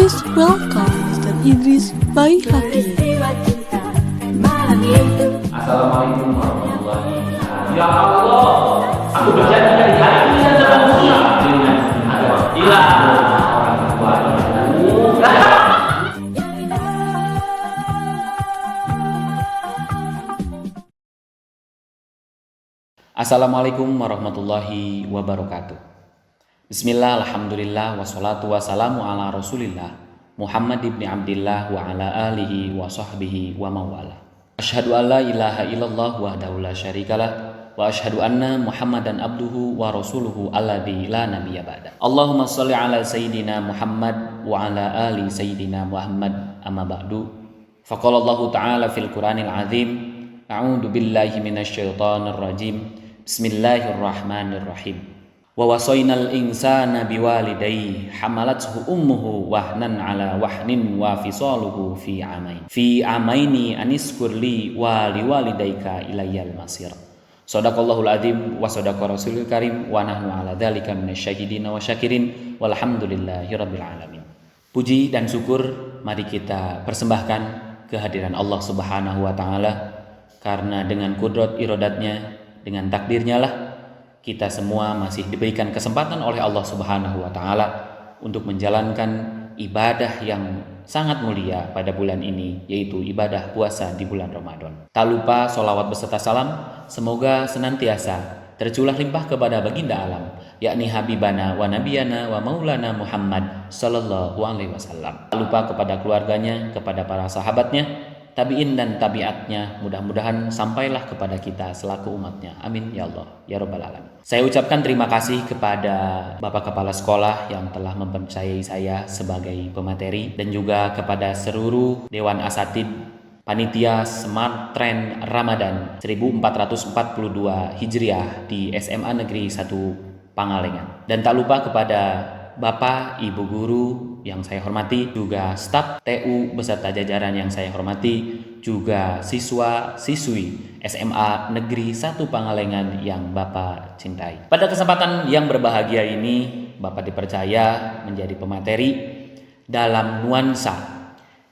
Please welcome Mr. Idris Baihaqi. Assalamualaikum warahmatullahi wabarakatuh. Ya Allah, aku berjanji dari hari ini dan seterusnya dengan orang tua. Assalamualaikum warahmatullahi wabarakatuh. Bismillah, alhamdulillah, wassalatu wassalamu ala rasulillah Muhammad ibn Abdillah wa ala alihi wa sahbihi wa mawala. Asyhadu an la ilaha illallah wahdahu la syarikalah wa asyhadu anna Muhammadan abduhu wa rasuluhu alladzi la nabiyya ba'da. Allahumma shalli ala sayyidina Muhammad wa ala ali sayyidina Muhammad amma ba'du. Faqala Allah ta'ala fil Qur'anil azim, a'udzu billahi minasyaitonir rajim. Bismillahirrahmanirrahim. Wa wasainal insana biwalidayhi hamalathu ummuhu wahnan ala wahnin wa fisaluhu fi amaini aniskurli wa liwalidayka ilayyal masir. Shadaqallahul azim wa shadaqa rasulul karim wa nahnu ala dzalika minasyahidin wa syakirin walhamdulillahirabbil alamin. Puji dan syukur mari kita persembahkan kehadiran Allah Subhanahu wa taala, karena dengan kudrat iradatnya, dengan takdirnya lah kita semua masih diberikan kesempatan oleh Allah Subhanahu wa taala untuk menjalankan ibadah yang sangat mulia pada bulan ini, yaitu ibadah puasa di bulan Ramadan. Tak lupa sholawat beserta salam semoga senantiasa tercurah limpah kepada baginda alam, yakni Habibana wa Nabiyana wa Maulana Muhammad sallallahu alaihi wasallam. Tak lupa kepada keluarganya, kepada para sahabatnya, tabi'in dan tabi'atnya, mudah-mudahan sampailah kepada kita selaku umatnya. Amin ya Allah ya Rabbal alamin. Saya ucapkan terima kasih kepada Bapak Kepala Sekolah yang telah mempercayai saya sebagai pemateri, dan juga kepada seluruh Dewan Asatid Panitia Smart Trend Ramadan 1442 Hijriah di SMA Negeri 1 Pangalengan. Dan tak lupa kepada Bapak, Ibu guru yang saya hormati, juga staf TU beserta jajaran yang saya hormati, juga siswa-siswi SMA Negeri 1 Pangalengan yang Bapak cintai. Pada kesempatan yang berbahagia ini, Bapak dipercaya menjadi pemateri dalam nuansa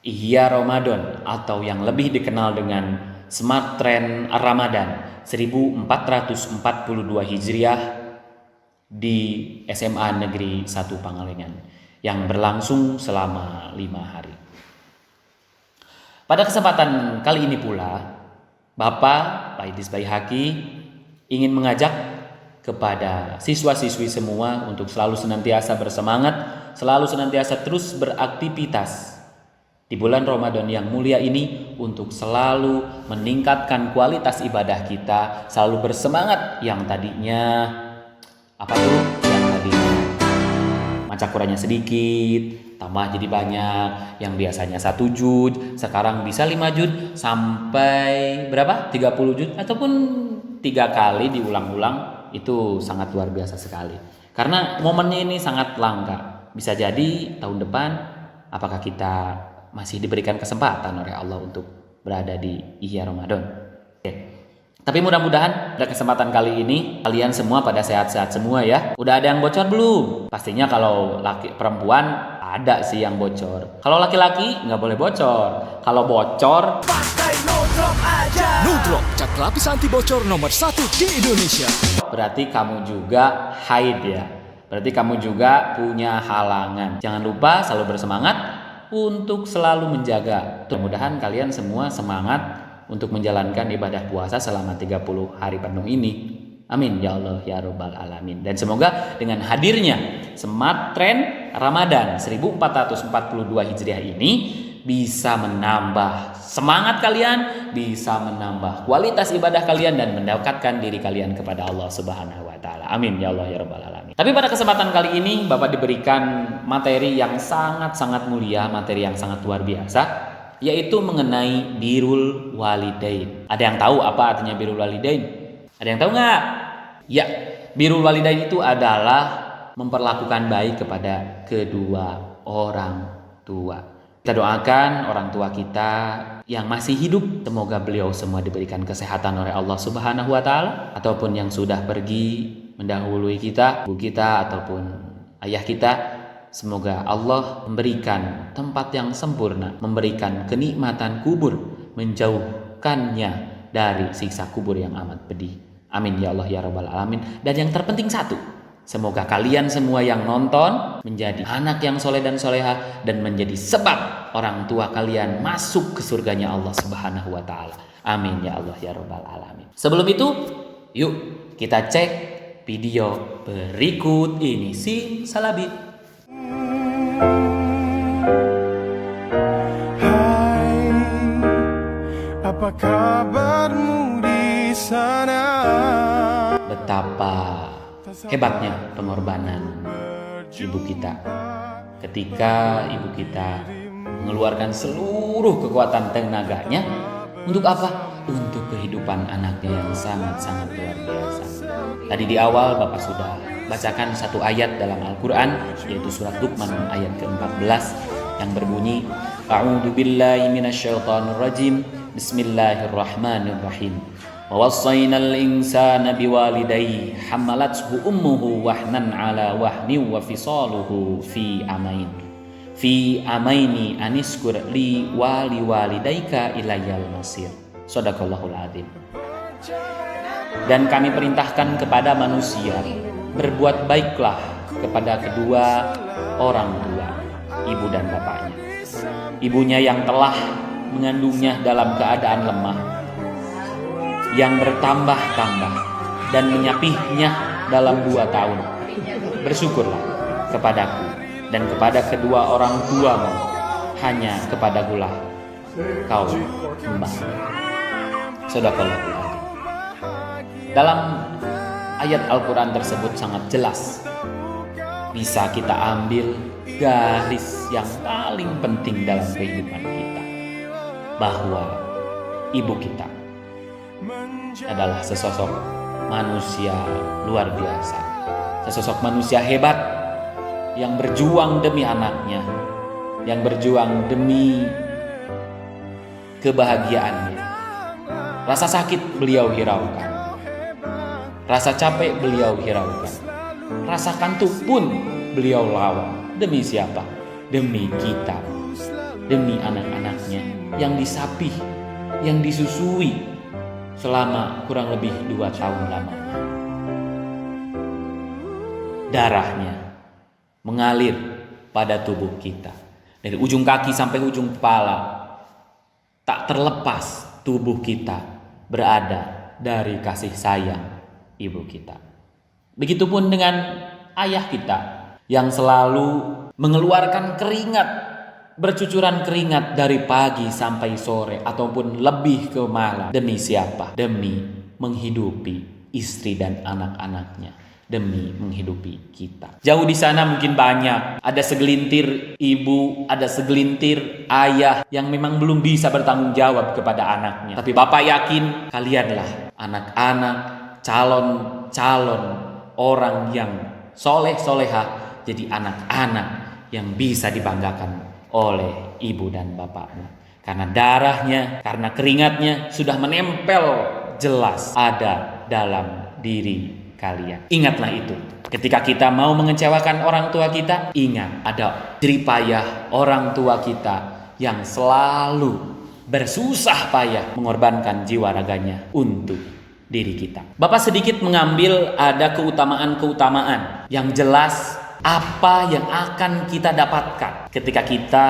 Ihya Ramadan atau yang lebih dikenal dengan Smart Trend Ramadan 1442 Hijriah di SMA Negeri 1 Pangalengan yang berlangsung selama 5 hari. Pada kesempatan kali ini pula, Bapak Pak Idris Baihaqi ingin mengajak kepada siswa-siswi semua untuk selalu senantiasa bersemangat, selalu senantiasa terus beraktivitas di bulan Ramadan yang mulia ini, untuk selalu meningkatkan kualitas ibadah kita, selalu bersemangat. Yang tadinya apa tuh? Yang tadinya maca Qur'annya sedikit, tambah jadi banyak. Yang biasanya 1 juz, sekarang bisa 5 juz sampai berapa? 30 juz, ataupun 3 kali diulang-ulang. Itu sangat luar biasa sekali. Karena momennya ini sangat langka. Bisa jadi tahun depan apakah kita masih diberikan kesempatan oleh Allah untuk berada di Ihya Ramadan. Oke. Tapi mudah-mudahan pada kesempatan kali ini kalian semua pada sehat-sehat semua ya. Udah ada yang bocor belum? Pastinya kalau laki perempuan ada sih yang bocor. Kalau laki-laki nggak boleh bocor. Kalau bocor, pakai no drop aja. No drop, cat lapis anti bocor nomor 1 di Indonesia. Berarti kamu juga haid ya. Berarti kamu juga punya halangan. Jangan lupa selalu bersemangat untuk selalu menjaga. Mudah-mudahan kalian semua semangat untuk menjalankan ibadah puasa selama 30 hari penuh ini. Amin ya Allah ya Rabbal alamin. Dan semoga dengan hadirnya Smart Trend Ramadan 1442 Hijriah ini bisa menambah semangat kalian, bisa menambah kualitas ibadah kalian, dan mendekatkan diri kalian kepada Allah Subhanahu wa taala. Amin ya Allah ya Rabbal alamin. Tapi pada kesempatan kali ini Bapak diberikan materi yang sangat-sangat mulia, materi yang sangat luar biasa, yaitu mengenai birrul walidain. Ada yang tahu apa artinya birrul walidain? Ada yang tahu nggak? Ya, birrul walidain itu adalah memperlakukan baik kepada kedua orang tua. Kita doakan orang tua kita yang masih hidup, semoga beliau semua diberikan kesehatan oleh Allah Subhanahu wa taala, ataupun yang sudah pergi mendahului kita, ibu kita ataupun ayah kita, Semoga Allah memberikan tempat yang sempurna, memberikan kenikmatan kubur, menjauhkannya dari siksa kubur yang amat pedih. Amin ya Allah ya Rabbal Alamin. Dan yang terpenting satu, semoga kalian semua yang nonton menjadi anak yang soleh dan soleha, dan menjadi sebab orang tua kalian masuk ke surganya Allah Subhanahu wa Ta'ala. Amin ya Allah ya Rabbal Alamin. Sebelum itu, yuk kita cek video berikut ini. Salabi. Hai, apa kabarmu di sana? Betapa hebatnya pengorbanan ibu kita ketika ibu kita mengeluarkan seluruh kekuatan tenaganya untuk apa? Untuk kehidupan anaknya yang sangat-sangat luar biasa. Tadi di awal Bapak sudah bacakan satu ayat dalam Al-Quran, yaitu surat Luqman ayat ke-14 yang berbunyi, A'udzu billahi minasyaitonir rajim, Bismillahirrahmanirrahim. Wa wassaynal insana biwalidayhi hamalathu ummuhu wahnan ala wahni wa fisaluhu fi amaini aniskur li walidaika ilayal masir. Shadaqallahul adzim. Dan kami perintahkan kepada manusia, berbuat baiklah kepada kedua orang tua, ibu dan bapaknya. Ibunya yang telah mengandungnya dalam keadaan lemah, yang bertambah-tambah dan menyapihnya dalam 2 tahun. Bersyukurlah kepadaku dan kepada kedua orang tuamu, hanya kepadakulah kau kembali. Shadaqallahul adzim. Dalam ayat Al-Quran tersebut sangat jelas bisa kita ambil garis yang paling penting dalam kehidupan kita, bahwa ibu kita adalah sesosok manusia luar biasa, sesosok manusia hebat yang berjuang demi anaknya, yang berjuang demi kebahagiaannya. Rasa sakit beliau hiraukan, rasa capek beliau hiraukan, rasa kantuk pun beliau lawan. Demi siapa? Demi kita, demi anak-anaknya yang disapih, yang disusui selama kurang lebih 2 tahun lamanya. Darahnya mengalir pada tubuh kita, dari ujung kaki sampai ujung kepala. Tak terlepas tubuh kita berada dari kasih sayang ibu kita. Begitupun dengan ayah kita yang selalu mengeluarkan keringat, bercucuran keringat dari pagi sampai sore ataupun lebih ke malam. Demi siapa? Demi menghidupi istri dan anak-anaknya, demi menghidupi kita. Jauh di sana mungkin banyak, ada segelintir ibu, ada segelintir ayah yang memang belum bisa bertanggung jawab kepada anaknya. Tapi Bapak yakin kalianlah anak-anak, calon orang yang soleh-soleha, jadi anak-anak yang bisa dibanggakan oleh ibu dan bapakmu. Karena darahnya, karena keringatnya sudah menempel jelas ada dalam diri kalian. Ingatlah itu. Ketika kita mau mengecewakan orang tua kita, ingat ada jeripayah orang tua kita yang selalu bersusah payah mengorbankan jiwa raganya untuk diri kita. Bapak sedikit mengambil ada keutamaan-keutamaan yang jelas apa yang akan kita dapatkan ketika kita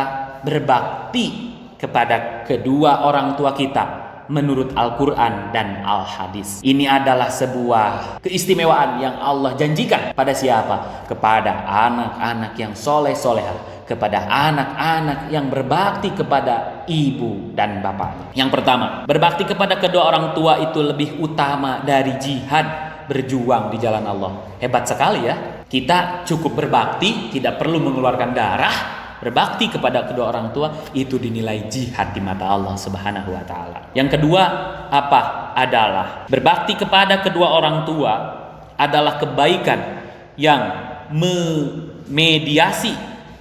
berbakti kepada kedua orang tua kita menurut Al-Quran dan Al-Hadis. Ini adalah sebuah keistimewaan yang Allah janjikan pada siapa? Kepada anak-anak yang soleh-soleha, kepada anak-anak yang berbakti kepada ibu dan bapaknya. Yang pertama, berbakti kepada kedua orang tua itu lebih utama dari jihad berjuang di jalan Allah. Hebat sekali ya. Kita cukup berbakti, tidak perlu mengeluarkan darah. Berbakti kepada kedua orang tua itu dinilai jihad di mata Allah Subhanahu wa Ta'ala. Yang kedua, apa? Adalah berbakti kepada kedua orang tua adalah kebaikan yang memediasi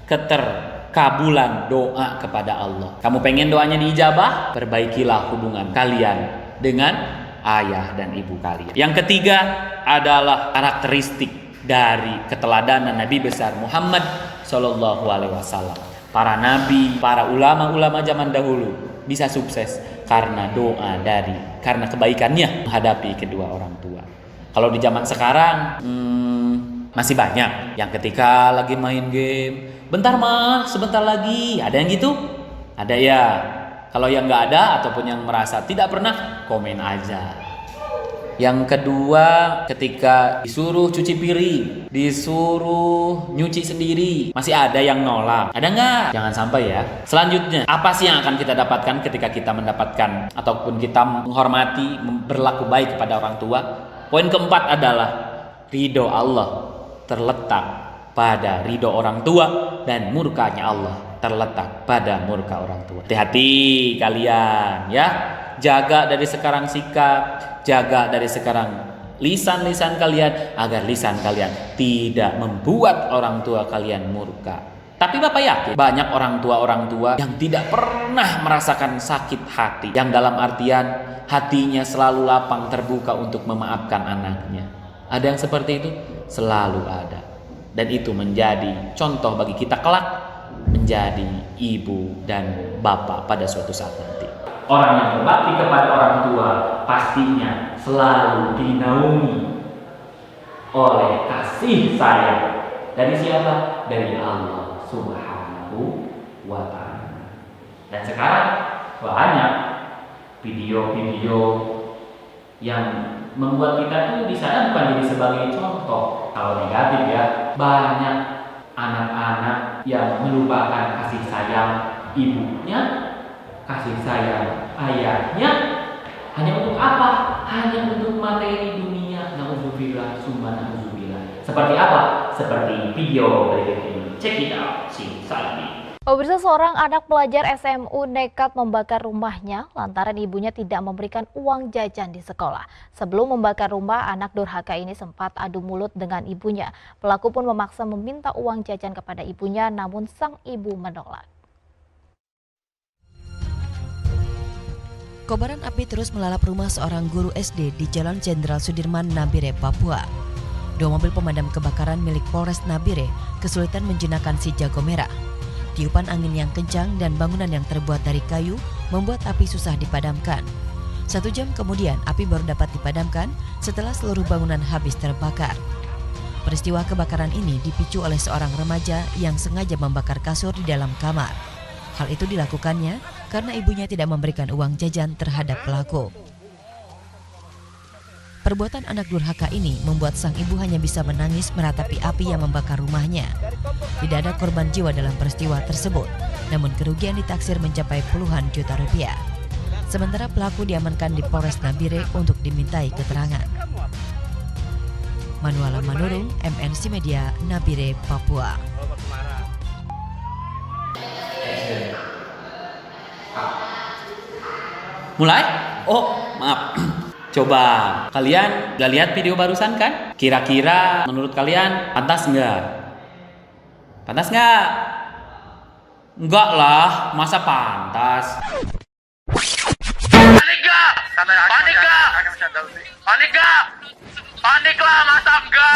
keterkabulan doa kepada Allah. Kamu pengen doanya diijabah? Perbaikilah hubungan kalian dengan ayah dan ibu kalian. Yang ketiga adalah karakteristik dari keteladanan Nabi besar Muhammad Shallallahu Alaihi Wasallam. Para nabi, para ulama-ulama zaman dahulu bisa sukses karena karena kebaikannya menghadapi kedua orang tua. Kalau di zaman sekarang masih banyak yang ketika lagi main game, bentar mas, sebentar lagi, ada yang gitu? Ada ya. Kalau yang nggak ada ataupun yang merasa tidak pernah, komen aja. Yang kedua, ketika disuruh cuci piring, disuruh nyuci sendiri, masih ada yang nolak. Ada nggak? Jangan sampai ya. Selanjutnya, apa sih yang akan kita dapatkan ketika kita mendapatkan ataupun kita menghormati, berlaku baik kepada orang tua? Poin keempat adalah ridho Allah terletak pada ridho orang tua dan murkanya Allah terletak pada murka orang tua. Hati-hati kalian ya. Jaga dari sekarang sikap, jaga dari sekarang lisan-lisan kalian agar lisan kalian tidak membuat orang tua kalian murka. Tapi Bapak yakin banyak orang tua yang tidak pernah merasakan sakit hati, yang dalam artian hatinya selalu lapang terbuka untuk memaafkan anaknya. Ada yang seperti itu? Selalu ada. Dan itu menjadi contoh bagi kita kelak menjadi ibu dan bapak pada suatu saat nanti. Orang yang berbakti kepada orang tua pastinya selalu dinaungi oleh kasih sayang. Dari siapa? Dari Allah Subhanahu wa Ta'ala. Dan sekarang banyak video-video yang membuat kita tuh di sana bukan jadi sebagai contoh. Kalau negatif ya, banyak anak-anak yang melupakan kasih sayang ibunya, kasih sayang ayahnya, hanya untuk apa? Hanya untuk materi dunia. Na'udzubillah, summa na'udzubillah. Seperti apa? Seperti video berikut ini. Check it out, si Salmi. Pemirsa, seorang anak pelajar SMU nekat membakar rumahnya lantaran ibunya tidak memberikan uang jajan di sekolah. Sebelum membakar rumah, anak durhaka ini sempat adu mulut dengan ibunya. Pelaku pun memaksa meminta uang jajan kepada ibunya, namun sang ibu menolak. Kobaran api terus melalap rumah seorang guru SD di Jalan Jenderal Sudirman, Nabire, Papua. 2 mobil pemadam kebakaran milik Polres Nabire kesulitan menjinakkan si jago merah. Tiupan angin yang kencang dan bangunan yang terbuat dari kayu membuat api susah dipadamkan. 1 jam kemudian api baru dapat dipadamkan setelah seluruh bangunan habis terbakar. Peristiwa kebakaran ini dipicu oleh seorang remaja yang sengaja membakar kasur di dalam kamar. Hal itu dilakukannya karena ibunya tidak memberikan uang jajan terhadap pelaku. Perbuatan anak durhaka ini membuat sang ibu hanya bisa menangis meratapi api yang membakar rumahnya. Tidak ada korban jiwa dalam peristiwa tersebut, namun kerugian ditaksir mencapai puluhan juta rupiah. Sementara pelaku diamankan di Polres Nabire untuk dimintai keterangan. Manuala Manurung, MNC Media, Nabire, Papua. Mulai? Oh, maaf. Coba kalian gak lihat video barusan kan? Kira-kira menurut kalian pantas nggak? Pantas nggak? Enggak lah, masa pantas? Panik gak? Panik gak? Panik gak? Panik lah, masa enggak?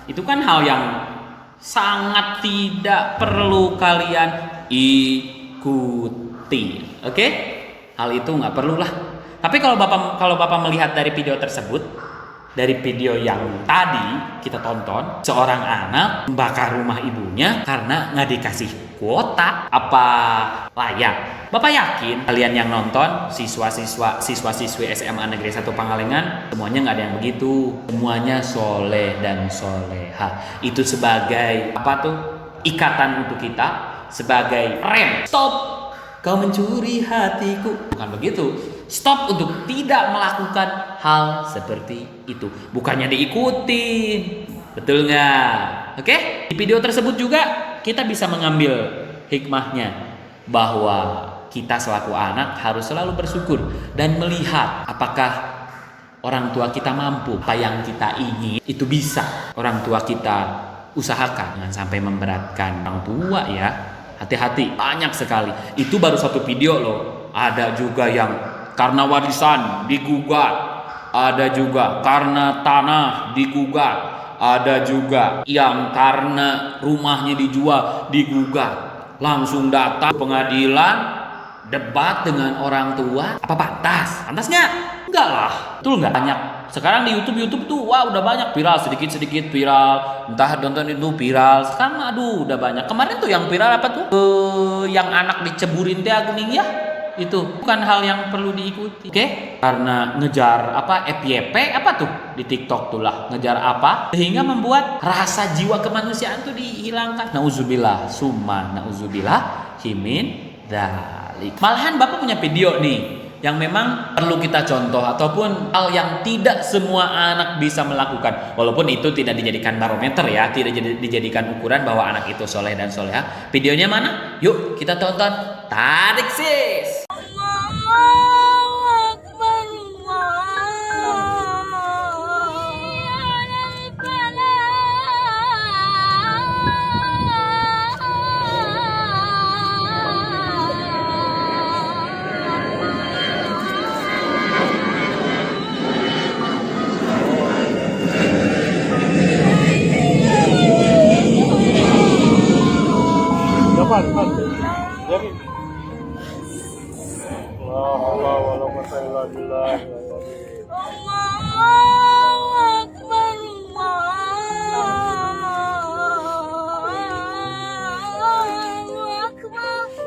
Itu kan hal yang sangat tidak perlu kalian ikuti, oke? Hal itu nggak perlu lah. Tapi kalau bapak melihat dari video tersebut, dari video yang tadi kita tonton, seorang anak membakar rumah ibunya karena nggak dikasih kuota, apa layak? Bapak yakin kalian yang nonton, siswa-siswi SMA Negeri 1 Pangalengan, semuanya nggak ada yang begitu. Semuanya soleh dan soleha. Itu sebagai apa tuh? Ikatan untuk kita, sebagai rem. Stop, kau mencuri hatiku. Bukan begitu. Stop untuk tidak melakukan hal seperti itu. Bukannya diikutin. Betul nggak? Oke? Di video tersebut juga kita bisa mengambil hikmahnya bahwa kita selaku anak harus selalu bersyukur dan melihat apakah orang tua kita mampu. Apa yang kita ingin itu bisa orang tua kita usahakan. Jangan sampai memberatkan orang tua ya. Hati-hati, banyak sekali. Itu baru satu video loh. Ada juga yang karena warisan digugat, ada juga karena tanah digugat, ada juga yang karena rumahnya dijual digugat. Langsung datang ke pengadilan, debat dengan orang tua. Apa pantas? Pantasnya? Enggak lah. Betul nggak? Banyak. Sekarang di YouTube tuh wah udah banyak viral, sedikit viral. Entah nonton itu viral. Sekarang aduh udah banyak. Kemarin tuh yang viral apa tuh? Yang anak diceburin teh kuning ya. Itu bukan hal yang perlu diikuti. Oke? Karena ngejar apa FYP apa tuh di TikTok tuh lah, ngejar apa sehingga membuat rasa jiwa kemanusiaan tuh dihilangkan. Nauzubillah, summa nauzubillah himin dzalik. Malahan Bapak punya video nih yang memang perlu kita contoh ataupun hal yang tidak semua anak bisa melakukan, walaupun itu tidak dijadikan barometer ya, tidak dijadikan ukuran bahwa anak itu soleh dan soleha. Videonya mana? Yuk kita tonton. Tarik sis.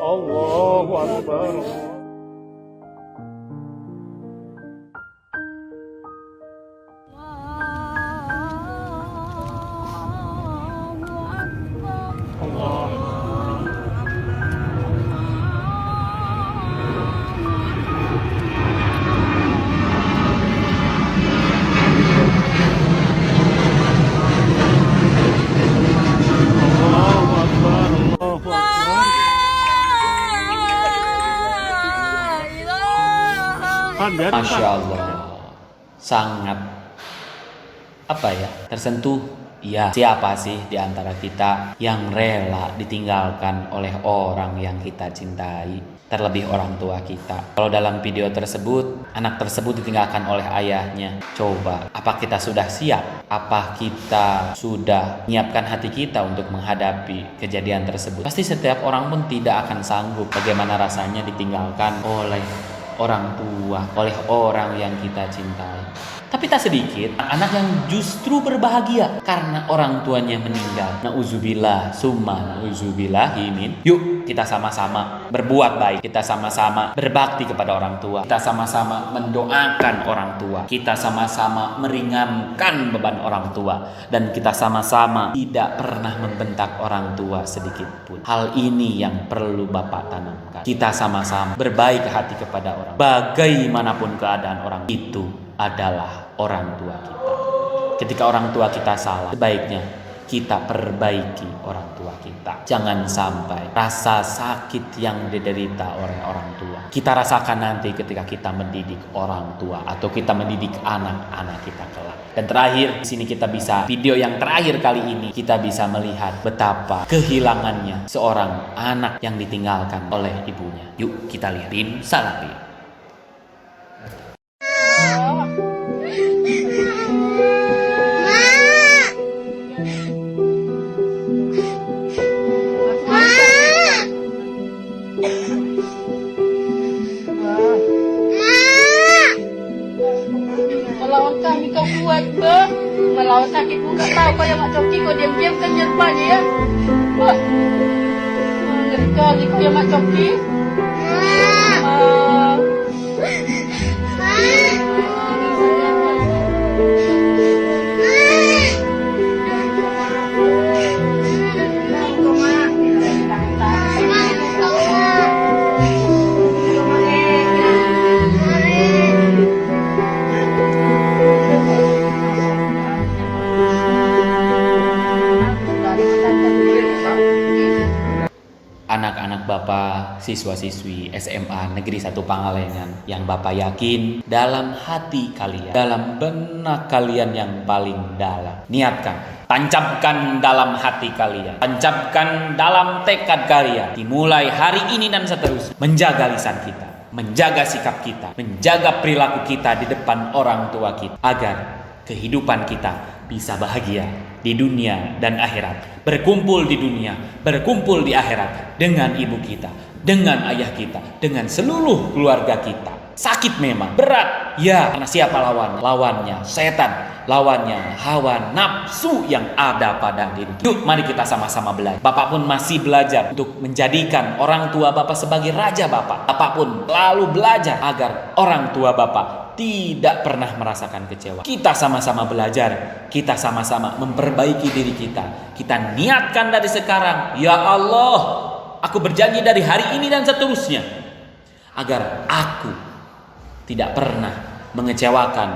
Allahu Akbar. Masya Allah, sangat apa ya, tersentuh. Ya, siapa sih di antara kita yang rela ditinggalkan oleh orang yang kita cintai, terlebih orang tua kita? Kalau dalam video tersebut, anak tersebut ditinggalkan oleh ayahnya. Coba, apa kita sudah siap? Apa kita sudah menyiapkan hati kita untuk menghadapi kejadian tersebut? Pasti setiap orang pun tidak akan sanggup bagaimana rasanya ditinggalkan oleh orang tua, oleh orang yang kita cintai. Tapi tak sedikit anak yang justru berbahagia karena orang tuanya meninggal. Nauzubillah, summa nauzubillah himin. Yuk kita sama-sama berbuat baik, kita sama-sama berbakti kepada orang tua, kita sama-sama mendoakan orang tua, kita sama-sama meringankan beban orang tua, dan kita sama-sama tidak pernah membentak orang tua sedikit pun. Hal ini yang perlu Bapak tanamkan. Kita sama-sama berbaik hati kepada orang. Bagaimanapun keadaan orang itu adalah orang tua kita. Ketika orang tua kita salah, sebaiknya kita perbaiki orang tua kita. Jangan sampai rasa sakit yang diderita oleh orang tua kita rasakan nanti ketika kita mendidik orang tua atau kita mendidik anak-anak kita kelak. Dan terakhir, di sini kita bisa, video yang terakhir kali ini kita bisa melihat betapa kehilangannya seorang anak yang ditinggalkan oleh ibunya. Yuk kita lihatin salapi. Melawan kami kau kuat ke? Melawan sakit pun gak tahu kau yang mak coki kau diam-diam kan nyerupanya ya? Wah, ngeri kali kau yang mak coki. Anak-anak Bapak, siswa-siswi SMA Negeri 1 Pangalengan yang Bapak yakin dalam hati kalian, dalam benak kalian yang paling dalam, niatkan, tancapkan dalam hati kalian, tancapkan dalam tekad kalian, dimulai hari ini dan seterusnya, menjaga lisan kita, menjaga sikap kita, menjaga perilaku kita di depan orang tua kita, agar kehidupan kita bisa bahagia di dunia dan akhirat. Berkumpul di dunia, berkumpul di akhirat dengan ibu kita, dengan ayah kita, dengan seluruh keluarga kita. Sakit memang, berat, ya, karena siapa lawan? Lawannya setan, lawannya hawa nafsu yang ada pada diri. Yuk, mari kita sama-sama belajar. Bapak pun masih belajar untuk menjadikan orang tua Bapak sebagai raja Bapak. Bapak pun lalu belajar agar orang tua Bapak tidak pernah merasakan kecewa. Kita sama-sama belajar, kita sama-sama memperbaiki diri kita. Kita niatkan dari sekarang, ya Allah, aku berjanji dari hari ini dan seterusnya, agar aku tidak pernah mengecewakan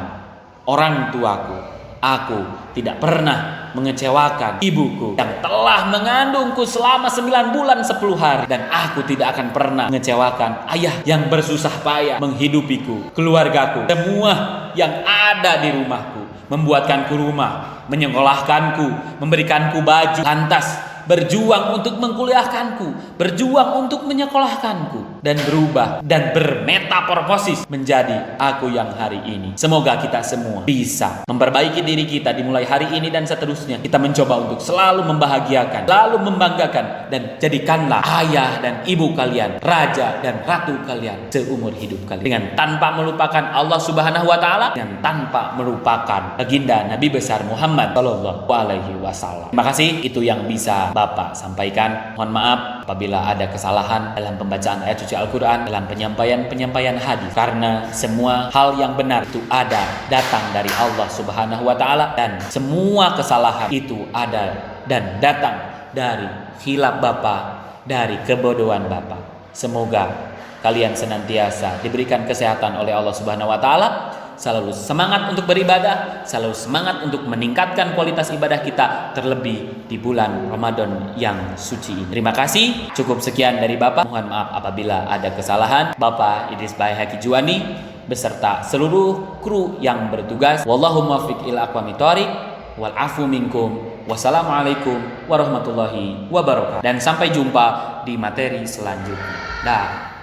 orang tuaku. Aku tidak pernah mengecewakan ibuku yang telah mengandungku selama 9 bulan 10 hari. Dan aku tidak akan pernah mengecewakan ayah yang bersusah payah menghidupiku, keluargaku, semua yang ada di rumahku, membuatkanku rumah, menyekolahkanku, memberikanku baju, lantas berjuang untuk mengkuliahkanku, berjuang untuk menyekolahkanku, dan berubah dan bermetamorfosis menjadi aku yang hari ini. Semoga kita semua bisa memperbaiki diri kita dimulai hari ini dan seterusnya. Kita mencoba untuk selalu membahagiakan, selalu membanggakan, dan jadikanlah ayah dan ibu kalian raja dan ratu kalian seumur hidup kalian, dengan tanpa melupakan Allah Subhanahu wa taala, dan tanpa melupakan baginda Nabi besar Muhammad sallallahu alaihi wasallam. Terima kasih, itu yang bisa Bapak sampaikan. Mohon maaf apabila ada kesalahan dalam pembacaan ayat suci Al-Quran, dalam penyampaian hadis, karena semua hal yang benar itu datang dari Allah Subhanahu wa taala, dan semua kesalahan itu ada dan datang dari khilaf Bapak, dari kebodohan Bapak. Semoga kalian senantiasa diberikan kesehatan oleh Allah Subhanahu wa taala, selalu semangat untuk beribadah, selalu semangat untuk meningkatkan kualitas ibadah kita, terlebih di bulan Ramadan yang suci ini. Terima kasih, cukup sekian dari Bapak. Mohon maaf apabila ada kesalahan. Bapak Idris Bae Haki Juwani beserta seluruh kru yang bertugas. Wallahu muwaffiq ila aqwamit thoriq, wal afu minkum. Wassalamualaikum warahmatullahi wabarakatuh. Dan sampai jumpa di materi selanjutnya. Dah.